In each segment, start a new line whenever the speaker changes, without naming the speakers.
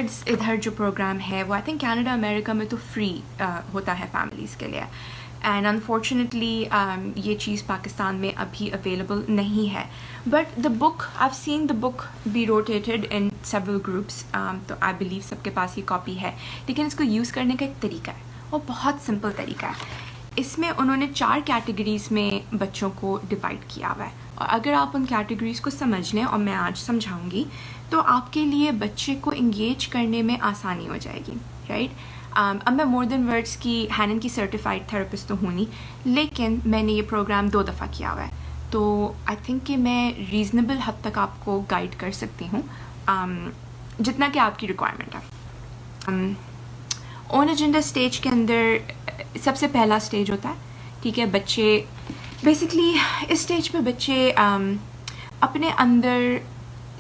Kids इधर जो programme है वो आई थिंक कनाडा अमेरिका में तो फ्री होता है फैमिलीज़ के लिए, एंड अनफॉर्चुनेटली ये चीज़ पाकिस्तान में अभी अवेलेबल नहीं है. But the book I have seen the book be rotated in several groups, तो आई बिलीव सबके पास ये कॉपी है. लेकिन इसको यूज़ करने का एक तरीका है, वो बहुत सिंपल तरीका है. इसमें उन्होंने 4 कैटेगरीज़ में बच्चों को डिवाइड किया हुआ है, और अगर आप उन कैटेगरीज़ को समझ लें, और मैं आज समझाऊंगी, तो आपके लिए बच्चे को इंगेज करने में आसानी हो जाएगी, राइट. अब मैं मोर देन वर्ड्स की हैनन की सर्टिफाइड थेरेपिस्ट तो हूँ नहीं, लेकिन मैंने ये प्रोग्राम 2 दफ़ा किया हुआ है, तो आई थिंक कि मैं रीज़नेबल हद तक आपको गाइड कर सकती हूँ, जितना कि आपकी रिक्वायरमेंट है. ऑन एजेंडा स्टेज के अंदर सबसे पहला स्टेज होता है, ठीक है. बच्चे बेसिकली इस स्टेज पे बच्चे अपने अंदर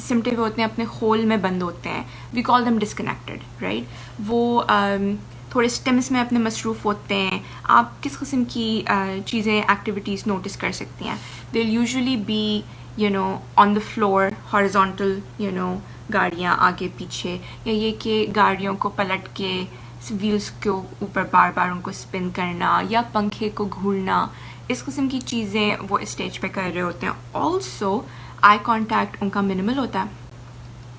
सिमटे हुए होते हैं, अपने होल में बंद होते हैं. We call them disconnected, right. वो थोड़े स्टेम्स में अपने मसरूफ़ होते हैं. आप किस किस्म की चीज़ें एक्टिविटीज़ नोटिस कर सकती हैं. They will usually be on the floor horizontal, गाड़ियाँ आगे पीछे, या ये कि गाड़ियों को पलट के व्हील्स के ऊपर बार बार उनको स्पिन करना, या पंखे को घूरना. इस किस्म की चीज़ें वो स्टेज पे कर रहे होते हैं. ऑल्सो आई कांटेक्ट उनका मिनिमल होता है,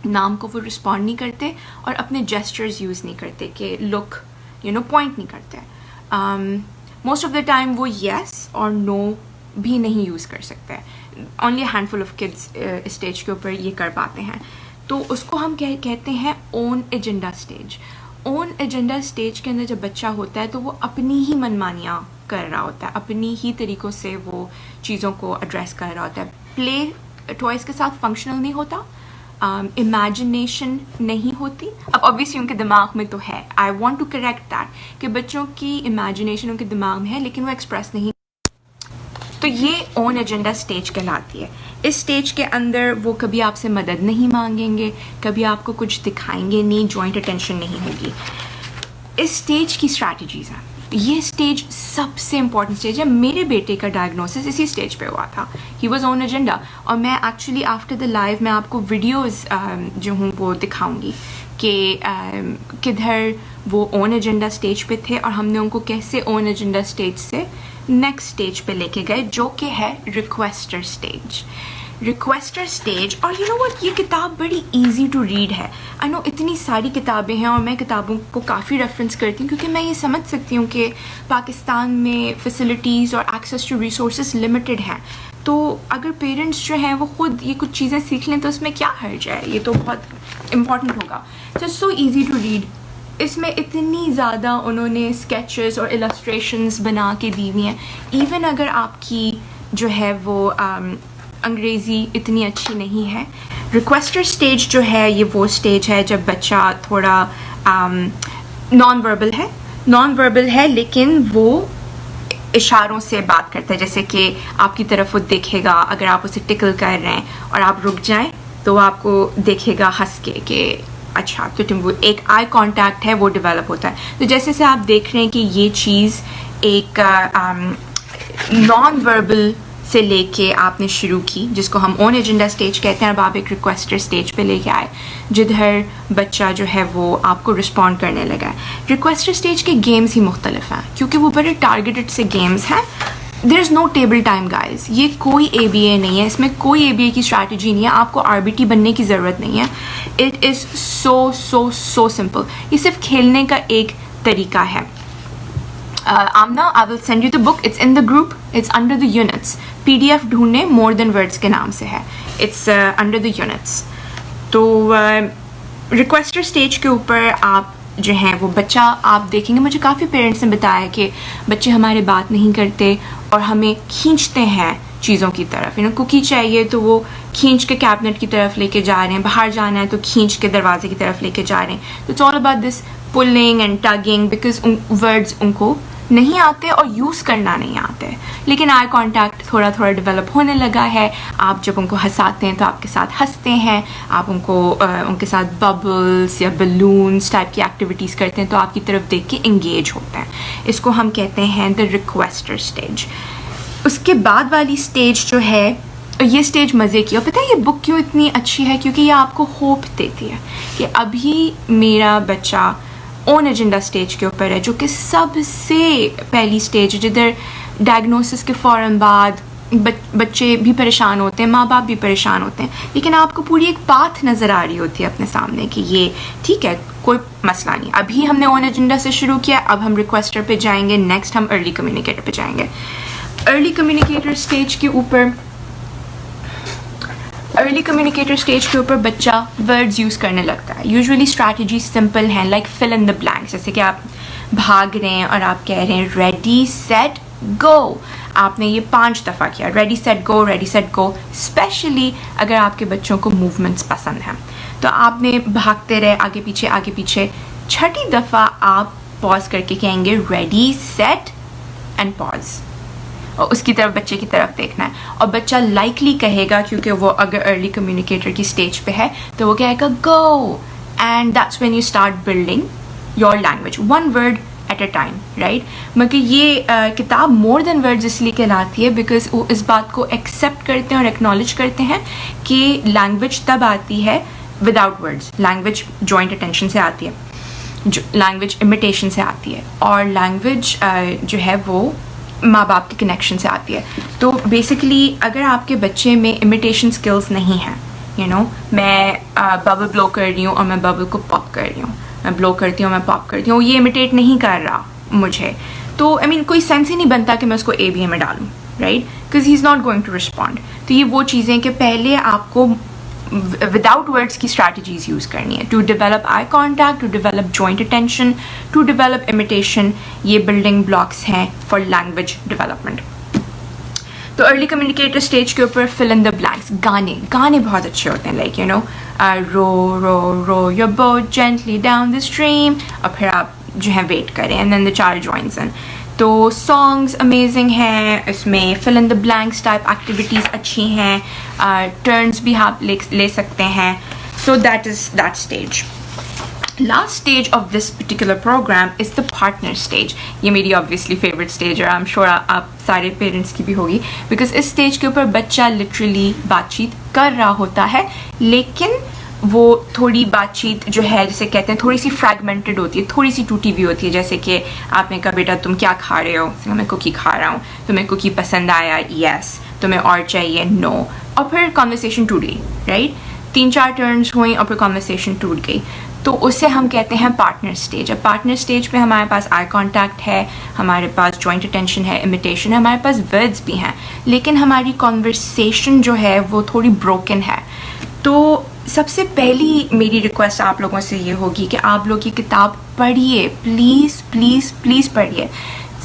नाम को वो रिस्पॉन्ड नहीं करते, और अपने जेस्चर्स यूज़ नहीं करते कि लुक पॉइंट नहीं करते. मोस्ट ऑफ द टाइम वो येस और नो भी नहीं यूज़ कर सकते. Only handful of kids stage के ऊपर ये कर पाते हैं. तो उसको हम कहते हैं on agenda stage. On agenda stage के अंदर जब बच्चा होता है तो वो अपनी ही मनमानियाँ कर रहा होता है, अपनी ही तरीक़ों से वो चीज़ों को एड्रेस कर रहा होता है. प्ले टॉयज़ के साथ फंक्शनल नहीं होता, इमेजिनेशन नहीं होती. अब ऑब्वियसली उनके दिमाग में तो है, I want to correct that, कि बच्चों की इमेजिनेशन उनके दिमाग में है लेकिन वो एक्सप्रेस नहीं. तो ये ऑन एजेंडा स्टेज कहलाती है. इस स्टेज के अंदर वो कभी आपसे मदद नहीं मांगेंगे, कभी आपको कुछ दिखाएंगे नहीं, जॉइंट अटेंशन नहीं होगी. इस स्टेज की स्ट्रैटेजीज़ हैं. ये स्टेज सबसे इम्पॉर्टेंट स्टेज है. मेरे बेटे का डायग्नोसिस इसी स्टेज पे हुआ था. ही वॉज ऑन एजेंडा, और मैं एक्चुअली आफ्टर द लाइव मैं आपको वीडियोस जो हूँ वो दिखाऊंगी कि किधर वो ऑन एजेंडा स्टेज पे थे, और हमने उनको कैसे ऑन एजेंडा स्टेज से नेक्स्ट स्टेज पे लेके गए, जो कि है रिक्वेस्टर स्टेज. Requester stage. और यू नो व्हाट, ये किताब बड़ी इजी टू रीड है. आई नो इतनी सारी किताबें हैं, और मैं किताबों को काफ़ी रेफरेंस करती हूँ, क्योंकि मैं ये समझ सकती हूँ कि पाकिस्तान में फैसिलिटीज़ और एक्सेस टू रिसोर्सेज लिमिटेड हैं. तो अगर पेरेंट्स जो हैं वो खुद ये कुछ चीज़ें सीख लें तो उसमें क्या हर्ज है, ये तो बहुत इम्पॉर्टेंट होगा. सो सो ईजी टू रीड. इसमें इतनी ज़्यादा उन्होंने स्केचेस और इलस्ट्रेशंस बना के दी हुई हैं. इवन अगर आपकी जो है वो अंग्रेज़ी इतनी अच्छी नहीं है. रिक्वेस्टर स्टेज जो है ये वो स्टेज है जब बच्चा थोड़ा नॉन वर्बल है लेकिन वो इशारों से बात करता है. जैसे कि आपकी तरफ वो देखेगा, अगर आप उसे टिकल कर रहे हैं और आप रुक जाएं तो वो आपको देखेगा हंस के कि अच्छा, तो तुम एक आई कांटेक्ट है वो डेवलप होता है. तो जैसे से आप देख रहे हैं कि ये चीज़ एक नॉन वर्बल से लेके आपने शुरू की, जिसको हम ऑन एजेंडा स्टेज कहते हैं. अब आप एक रिक्वेस्टर स्टेज पे लेके आए जिधर बच्चा जो है वो आपको रिस्पॉन्ड करने लगा है. रिक्वेस्टर स्टेज के गेम्स ही मुख्तलिफ हैं, क्योंकि वो बड़े टारगेटेड से गेम्स हैं. There is no table time guys. ये कोई ABA नहीं है, इसमें कोई ABA की स्ट्रैटेजी नहीं है. आपको RBT बनने की ज़रूरत नहीं है. It is so simple. ये सिर्फ खेलने का एक तरीका है. Amna, I will send you the book. It's in the group. It's under the units. PDF ढूंढने more than words के नाम से है. It's under the units. तो requester stage के ऊपर आप जो हैं वो बच्चा आप देखेंगे. मुझे काफ़ी पेरेंट्स ने बताया कि बच्चे हमारे बात नहीं करते और हमें खींचते हैं चीज़ों की तरफ. कुकी चाहिए तो वो खींच के कैबिनेट की तरफ लेके जा रहे हैं. बाहर जाना है तो खींच के दरवाजे की तरफ लेके जा रहे हैं. तो it's all about this pulling and tugging, because words उनको नहीं आते और यूज़ करना नहीं आते. लेकिन आई कांटेक्ट थोड़ा थोड़ा डेवलप होने लगा है. आप जब उनको हंसाते हैं तो आपके साथ हंसते हैं. आप उनके साथ बबल्स या बलून्स टाइप की एक्टिविटीज़ करते हैं तो आपकी तरफ देख के इंगेज होते हैं. इसको हम कहते हैं द रिक्वेस्टर स्टेज. उसके बाद वाली स्टेज जो है ये स्टेज मज़े की, और पता है ये बुक क्यों इतनी अच्छी है, क्योंकि ये आपको होप देती है कि अभी मेरा बच्चा ओन एजेंडा स्टेज के ऊपर है, जो कि सबसे पहली स्टेज है, जिधर डायग्नोसिस के फ़ौरन बाद बच्चे भी परेशान होते हैं, माँ बाप भी परेशान होते हैं, लेकिन आपको पूरी एक पाथ नज़र आ रही होती है अपने सामने कि ये ठीक है, कोई मसला नहीं। अभी हमने ओन एजेंडा से शुरू किया, अब हम रिक्वेस्टर पे जाएंगे, नेक्स्ट हम अर्ली कम्युनिकेटर पे जाएंगे। अर्ली कम्युनिकेटर स्टेज के ऊपर बच्चा वर्ड्स यूज़ करने लगता है। यूजुअली स्ट्रैटेजी सिंपल हैं, like fill in the blanks, जैसे कि आप भाग रहे हैं और आप कह रहे हैं रेडी सेट गो, आपने ये 5 दफ़ा किया, रेडी सेट गो। स्पेशली अगर आपके बच्चों को मूवमेंट्स पसंद हैं तो आपने भागते रहे आगे पीछे, छठी दफ़ा आप पॉज करके कहेंगे रेडी सेट एंड पॉज, और उसकी तरफ, बच्चे की तरफ देखना है। और बच्चा लाइकली कहेगा, क्योंकि वो अगर अर्ली कम्युनिकेटर की स्टेज पे है तो वो कहेगा go, and that's when you start building your language, one word at a time, right. मगर ये किताब मोर देन वर्ड्स इसलिए कहलाती है बिकॉज वो इस बात को एक्सेप्ट करते हैं और एक्नॉलेज करते हैं कि लैंग्वेज तब आती है without words, language joint attention से आती है, लैंग्वेज इमिटेशन से आती है, और लैंग्वेज जो है वो माँ बाप के कनेक्शन से आती है। तो बेसिकली अगर आपके बच्चे में इमिटेशन स्किल्स नहीं हैं, मैं बबल ब्लो कर रही हूँ और मैं बबल को पॉप कर रही हूँ, मैं ब्लो करती हूँ, मैं पॉप करती हूँ, ये इमिटेट नहीं कर रहा मुझे, तो कोई सेंस ही नहीं बनता कि मैं उसको ABA में डालूँ, right, because he is not going to respond. तो ये वो चीज़ें कि पहले आपको विदाउट वर्ड्स की स्ट्रैटेजीज यूज़ करनी है, to develop eye contact, to develop joint attention, to develop imitation, ये बिल्डिंग ब्लॉक्स हैं फॉर लैंग्वेज डेवलपमेंट। तो अर्ली कम्युनिकेटर स्टेज के ऊपर फिल इन द ब्लैंक्स, गाने बहुत अच्छे होते हैं, like row your boat gently down the stream, और फिर आप जो है वेट करें, and then the child joins in. तो सॉन्ग्स अमेजिंग हैं, इसमें fill in the blanks type activities अच्छी हैं, टर्न्स भी आप ले सकते हैं। So that is that stage. Last stage of this particular program is the partner stage. ये मेरी obviously favorite stage है, I'm sure आप सारे parents की भी होगी, because इस stage के ऊपर बच्चा literally बातचीत कर रहा होता है, लेकिन वो थोड़ी बातचीत जो है, जैसे कहते हैं, थोड़ी सी fragmented होती है, थोड़ी सी टूटी हुई होती है। जैसे कि आपने कहा बेटा तुम क्या खा रहे हो, मैं कुकी खा रहा हूँ, तुम्हें कुकी पसंद आया, यस, तुम्हें और चाहिए, नो, और फिर कॉन्वर्सेशन टूट गई, राइट, 3-4 टर्न्स हुई और फिर कॉन्वर्सेशन टूट गई। तो उसे हम कहते हैं पार्टनर स्टेज। अब पार्टनर स्टेज पे हमारे पास आई कांटेक्ट है, हमारे पास जॉइंट अटेंशन है, इमिटेशन है, हमारे पास वर्ड्स भी हैं, लेकिन हमारी कॉन्वर्सेशन जो है वो थोड़ी ब्रोकन है। तो सबसे पहली मेरी रिक्वेस्ट आप लोगों से ये होगी कि आप लोग ये किताब पढ़िए, प्लीज़ प्लीज़ प्लीज़ पढ़िए,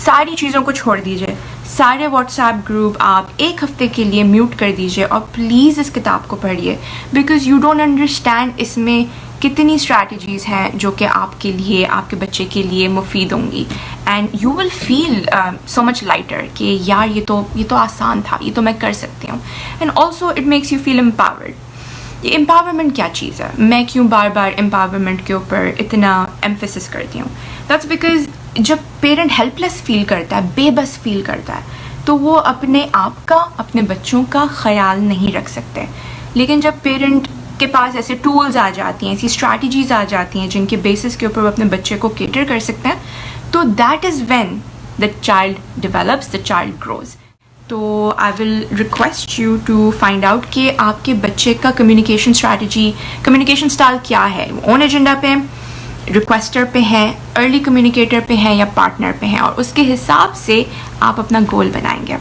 सारी चीज़ों को छोड़ दीजिए, सारे व्हाट्सएप ग्रुप आप 1 हफ्ते के लिए म्यूट कर दीजिए और प्लीज़ इस किताब को पढ़िए, बिकॉज़ यू डोंट अंडरस्टैंड इसमें कितनी स्ट्रैटेजीज़ हैं जो कि आपके लिए, आपके बच्चे के लिए मुफीद होंगी, and you will feel so much lighter कि यार ये तो आसान था, ये तो मैं कर सकती हूँ, and also it makes you feel empowered. ये एम्पावरमेंट क्या चीज़ है, मैं क्यों बार बार एम्पावरमेंट के ऊपर इतना एम्फेसिस करती हूँ? दैट्स बिकॉज जब पेरेंट हेल्पलेस फील करता है, बेबस फील करता है, तो वो अपने आप का, अपने बच्चों का ख्याल नहीं रख सकते। लेकिन जब पेरेंट के पास ऐसे टूल्स आ जाती हैं, ऐसी स्ट्रैटेजीज आ जाती हैं जिनके बेसिस के ऊपर वो अपने बच्चे को केटर कर सकते हैं, तो that is when the child develops, the child grows. तो I will request you to find out कि आपके बच्चे का कम्युनिकेशन स्ट्रैटेजी, कम्युनिकेशन स्टाइल क्या है, ओन एजेंडा पे, रिक्वेस्टर पे हैं, अर्ली कम्युनिकेटर पे हैं या पार्टनर पे हैं, और उसके हिसाब से आप अपना गोल बनाएंगे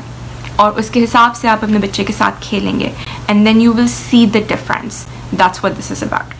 और उसके हिसाब से आप अपने बच्चे के साथ खेलेंगे, and then you will see the difference. That's what this is about.